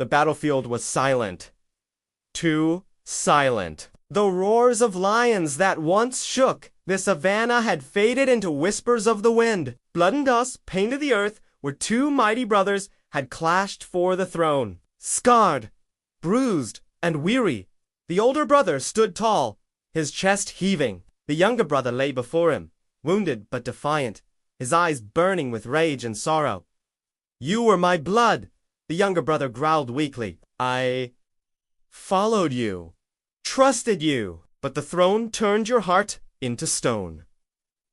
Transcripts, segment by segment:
The battlefield was silent. Too silent. The roars of lions that once shook the savannah had faded into whispers of the wind. Blood and dust painted the earth where two mighty brothers had clashed for the throne. Scarred, bruised, and weary, the older brother stood tall, his chest heaving. The younger brother lay before him, wounded but defiant, his eyes burning with rage and sorrow. "You were my blood," the younger brother growled weakly. "I followed you, trusted you, but the throne turned your heart into stone."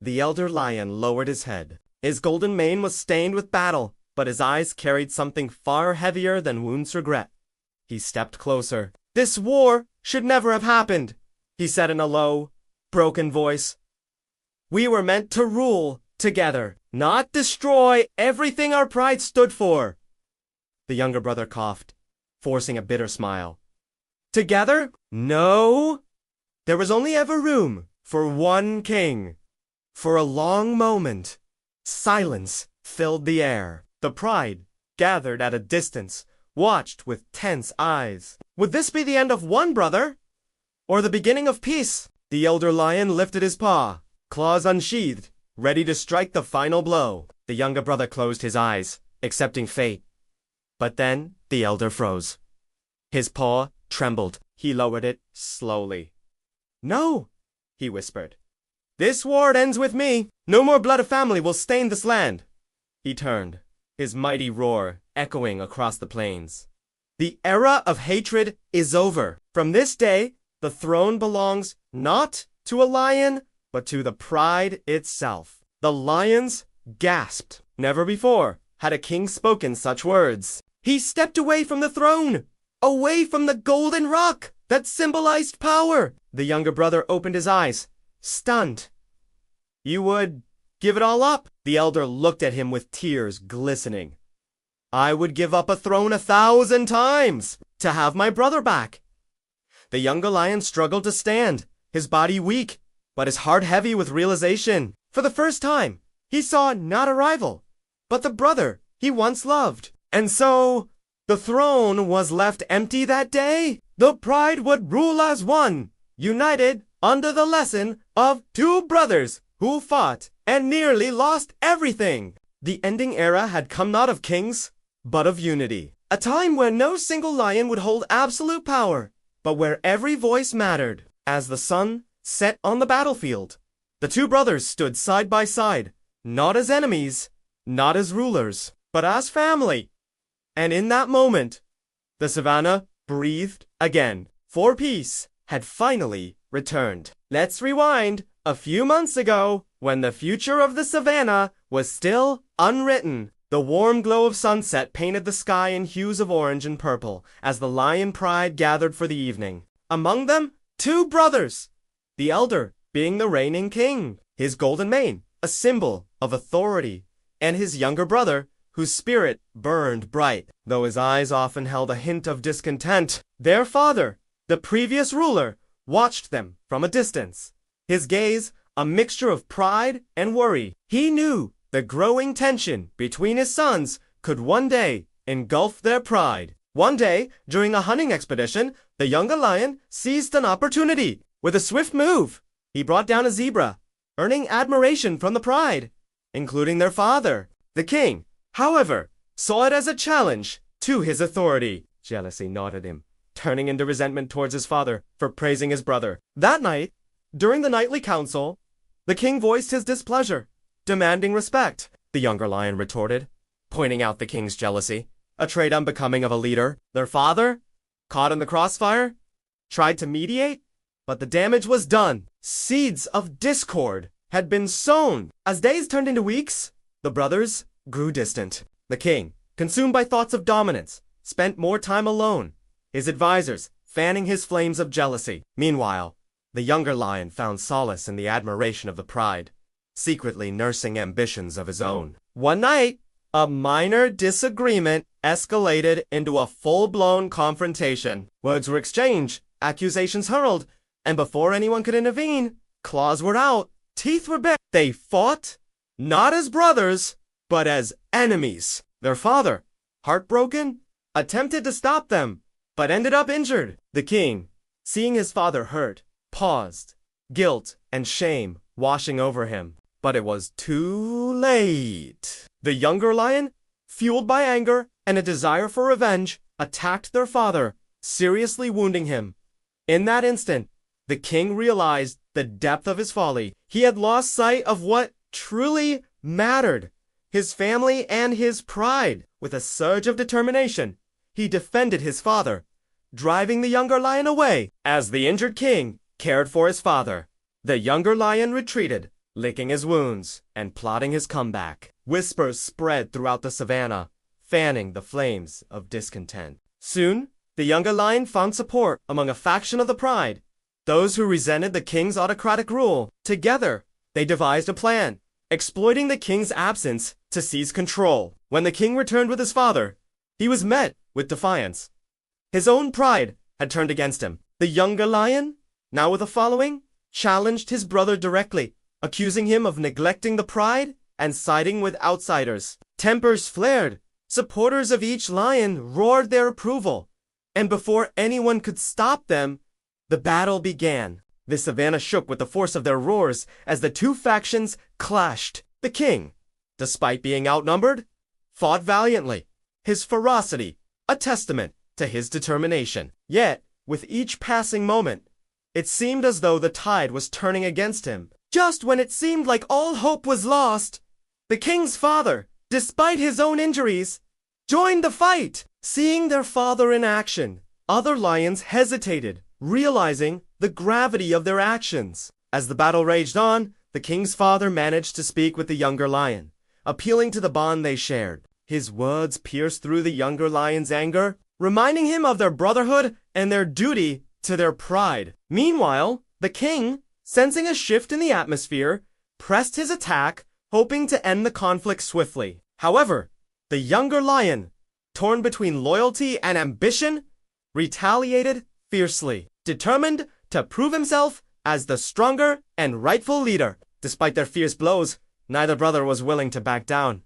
The elder lion lowered his head. His golden mane was stained with battle, but his eyes carried something far heavier than wound's regret. He stepped closer. "This war should never have happened," he said in a low, broken voice. "We were meant to rule together, not destroy everything our pride stood for." The younger brother coughed, forcing a bitter smile. "Together? No! There was only ever room for one king." For a long moment, silence filled the air. The pride, gathered at a distance, watched with tense eyes. Would this be the end of one brother, or the beginning of peace? The elder lion lifted his paw, claws unsheathed, ready to strike the final blow. The younger brother closed his eyes, accepting fate. But then the elder froze. His paw trembled. He lowered it slowly. "No," he whispered. "This war ends with me. No more blood of family will stain this land." He turned, his mighty roar echoing across the plains. "The era of hatred is over. From this day, the throne belongs not to a lion, but to the pride itself." The lions gasped. Never before had a king spoken such words. He stepped away from the throne, away from the golden rock that symbolized power. The younger brother opened his eyes, stunned. "You would give it all up?" The elder looked at him with tears glistening. "I would give up a throne 1,000 times to have my brother back." The younger lion struggled to stand, his body weak, but his heart heavy with realization. For the first time, he saw not a rival, but the brother he once loved. And so, the throne was left empty that day. The pride would rule as one, united under the lesson of two brothers who fought and nearly lost everything. The ending era had come not of kings, but of unity. A time where no single lion would hold absolute power, but where every voice mattered. As the sun set on the battlefield, the two brothers stood side by side, not as enemies, not as rulers, but as family. And in that moment, the savannah breathed again, for peace had finally returned. Let's rewind a few months ago, when the future of the savannah was still unwritten. The warm glow of sunset painted the sky in hues of orange and purple as the lion pride gathered for the evening. Among them, two brothers, the elder being the reigning king, his golden mane, a symbol of authority, and his younger brother, whose spirit burned bright, though his eyes often held a hint of discontent. Their father, the previous ruler, watched them from a distance, his gaze a mixture of pride and worry. He knew the growing tension between his sons could one day engulf their pride. One day, during a hunting expedition, the younger lion seized an opportunity. With a swift move, he brought down a zebra, earning admiration from the pride, including their father. The king, however, saw it as a challenge to his authority. Jealousy gnawed at him, turning into resentment towards his father for praising his brother. That night, during the nightly council, the king voiced his displeasure, demanding respect. The younger lion retorted, pointing out the king's jealousy, a trait unbecoming of a leader. Their father, caught in the crossfire, tried to mediate, but the damage was done. Seeds of discord had been sown. As days turned into weeks, the brothers grew distant. The king, consumed by thoughts of dominance, spent more time alone, his advisors fanning his flames of jealousy. Meanwhile, the younger lion found solace in the admiration of the pride, secretly nursing ambitions of his own. One night, a minor disagreement escalated into a full-blown confrontation. Words were exchanged, accusations hurled, and before anyone could intervene, claws were out, teeth were bared. They fought, not as brothers, but as enemies. Their father, heartbroken, attempted to stop them, but ended up injured. The king, seeing his father hurt, paused, guilt and shame washing over him. But it was too late. The younger lion, fueled by anger and a desire for revenge, attacked their father, seriously wounding him. In that instant, the king realized the depth of his folly. He had lost sight of what truly mattered, his family and his pride. With a surge of determination, he defended his father, driving the younger lion away. As the injured king cared for his father, the younger lion retreated, licking his wounds and plotting his comeback. Whispers spread throughout the savannah, fanning the flames of discontent. Soon, the younger lion found support among a faction of the pride, those who resented the king's autocratic rule. Together, they devised a plan, exploiting the king's absence to seize control. When the king returned with his father, he was met with defiance. His own pride had turned against him. The younger lion, now with a following, challenged his brother directly, accusing him of neglecting the pride and siding with outsiders. Tempers flared. Supporters of each lion roared their approval, and before anyone could stop them, the battle began. The savannah shook with the force of their roars as the two factions clashed. The king, despite being outnumbered, fought valiantly, his ferocity a testament to his determination. Yet, with each passing moment, it seemed as though the tide was turning against him. Just when it seemed like all hope was lost, the king's father, despite his own injuries, joined the fight. Seeing their father in action, other lions hesitated, realizing the gravity of their actions. As the battle raged on, the king's father managed to speak with the younger lion, appealing to the bond they shared. His words pierced through the younger lion's anger, reminding him of their brotherhood and their duty to their pride. Meanwhile, the king, sensing a shift in the atmosphere, pressed his attack, hoping to end the conflict swiftly. However, the younger lion, torn between loyalty and ambition, retaliated fiercely, determined to prove himself as the stronger and rightful leader. Despite their fierce blows, neither brother was willing to back down.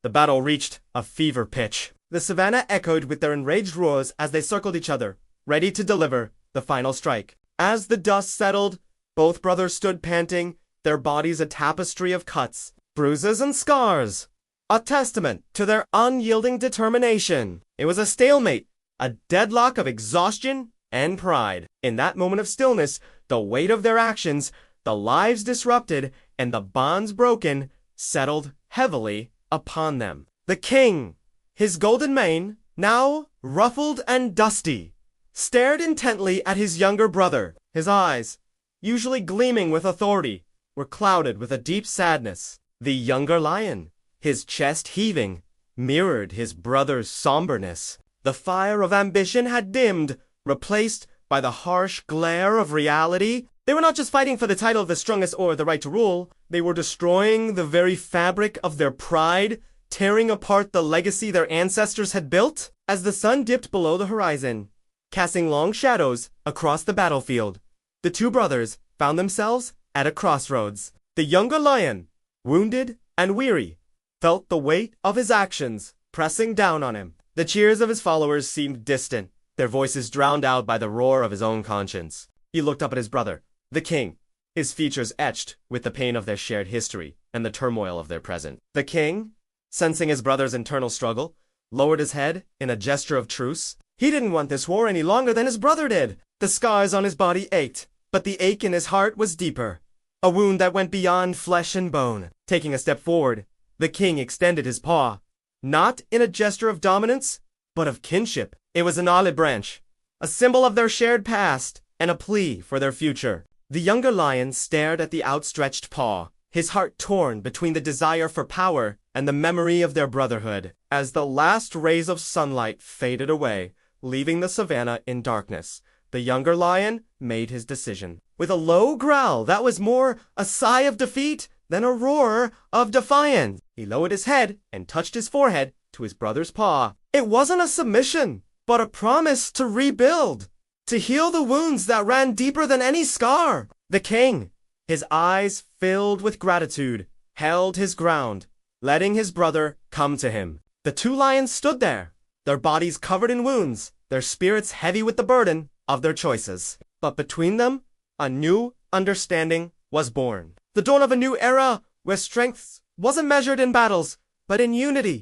The battle reached a fever pitch. The savannah echoed with their enraged roars as they circled each other, ready to deliver the final strike. As the dust settled, both brothers stood panting, their bodies a tapestry of cuts, bruises, and scars, a testament to their unyielding determination. It was a stalemate, a deadlock of exhaustion and pride. In that moment of stillness, the weight of their actions, the lives disrupted, and the bonds broken, settled heavily upon them. The king, his golden mane, now ruffled and dusty, stared intently at his younger brother. His eyes, usually gleaming with authority, were clouded with a deep sadness. The younger lion, his chest heaving, mirrored his brother's somberness. The fire of ambition had dimmed, replaced by the harsh glare of reality. They were not just fighting for the title of the strongest or the right to rule. They were destroying the very fabric of their pride, tearing apart the legacy their ancestors had built. As the sun dipped below the horizon, casting long shadows across the battlefield, the two brothers found themselves at a crossroads. The younger lion, wounded and weary, felt the weight of his actions pressing down on him. The cheers of his followers seemed distant, their voices drowned out by the roar of his own conscience. He looked up at his brother, the king, his features etched with the pain of their shared history and the turmoil of their present. The king, sensing his brother's internal struggle, lowered his head in a gesture of truce. He didn't want this war any longer than his brother did. The scars on his body ached, but the ache in his heart was deeper, a wound that went beyond flesh and bone. Taking a step forward, the king extended his paw, not in a gesture of dominance, but of kinship. It was an olive branch, a symbol of their shared past and a plea for their future. The younger lion stared at the outstretched paw, his heart torn between the desire for power and the memory of their brotherhood. As the last rays of sunlight faded away, leaving the savannah in darkness, the younger lion made his decision. With a low growl that was more a sigh of defeat than a roar of defiance, he lowered his head and touched his forehead to his brother's paw. It wasn't a submission, but a promise to rebuild, to heal the wounds that ran deeper than any scar. The king, his eyes filled with gratitude, held his ground, letting his brother come to him. The two lions stood there, their bodies covered in wounds, their spirits heavy with the burden of their choices. But between them, a new understanding was born. The dawn of a new era where strength wasn't measured in battles, but in unity.